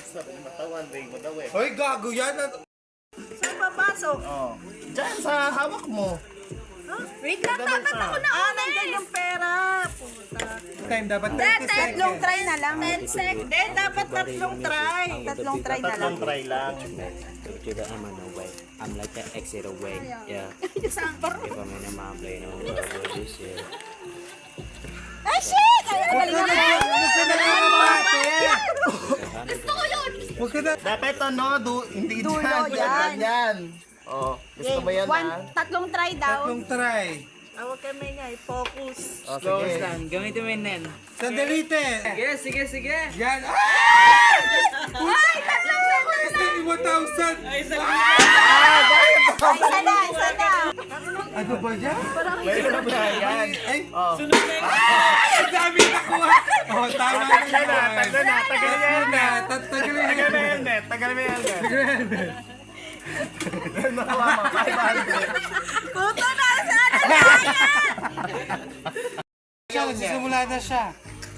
Sabi matawan, ray mo daw eh. Hoy, gago yan. Saan papasok? Oh. Diyan sa hawak mo. Wait lang, tatat ako na. Nandiyan yung pera. Puta. Time dapat 30 Tatlong seconds. try na lang. 10 seconds. Hindi, dapat tatlong try. Tatlong try na lang. Tatlong try lang. To the I'm on the way. I'm like the exit away. Yeah. If I'm in my plane, I'm gonna do this shit. Ay, shit! Ay, Huwag ka na, huwag ka na kapate. Huwag ka na. Dapat ano, hindi Dulo dyan. yan. Yan. Oh, gusto mo yan ha? Tatlong try daw. Tatlong try. Huwag kami nga, focus. Oh, Go, sige. Stan. Gamitin mo yun, Nen. Sandali, te. Sige. Yan. Ay, tatlong seconds na. 1,000. Ay, sabi Isa na. Ano ba yan? Meron na yan. Ay, Oh. Sunod na yun. ang dami nakuha. Oh, tama na Tagal na, tagal na, tagal na yan. Tagal na Tagal na yan. yan, net. Tagal na yan, net. Nakuha mo, 500. Puto na, sana Siya, nagsisimula na siya.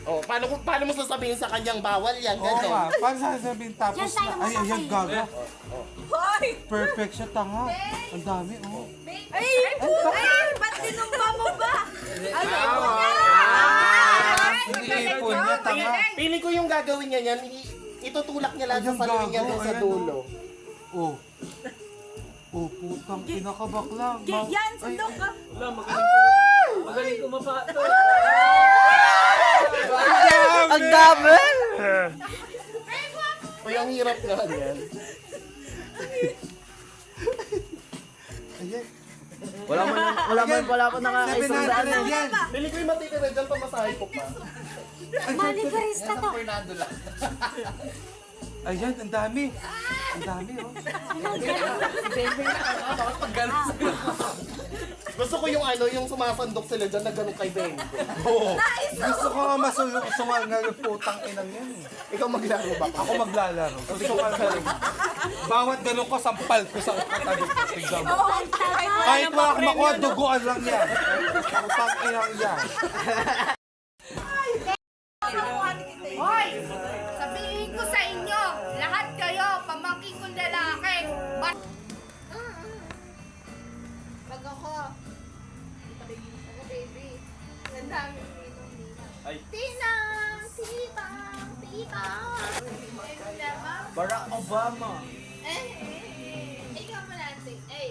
Oh, paano mo sasabihin sa kanyang bawal yan? Oo Gano'n. nga, paano sasabihin tapos na? Ay, ayan, gago. Hoy! Perfect siya, tanga. Ang dami, oh. Ay! Ba't tinumba mo ba? Ano? Iniipon niya, tanga. Pili ko yung gagawin niya yan, itutulak niya lang sa Ayun, saluhin niya gago, doon sa ayan, dulo. Oh. Oh, putang kinakabakla. Yan, sundok ka. Wala, magaling kumapato. Ang dami! O yung hirap nga yan. Ayan. Wala pa Sabi natin yan. Pili ko yung matitira dyan, pamasahe ko pa. Manigarista to. Fernando lang. Ayan, ang dami. Ang dami, oh. Gusto ko yung ano, yung sumasandok sila dyan na ganun kay Ben. Oo. Gusto ko nga masulong nga yung putang inang yan, eh. Ikaw maglaro ba? Ako maglalaro. Kasi ko magaling. Bawat ganun ko, sampal ko sa katabi ko. Tignan mo. Kahit wala akong makuha, duguan lang yan. Putang inang yan. Hoy! Sabihin ko sa inyo, lahat kayo, pamangkin kong lalaki. Pag ako, baby, ang dami dito. Tinang, titang, titang. Barack Obama. Ikaw mo natin. Ay!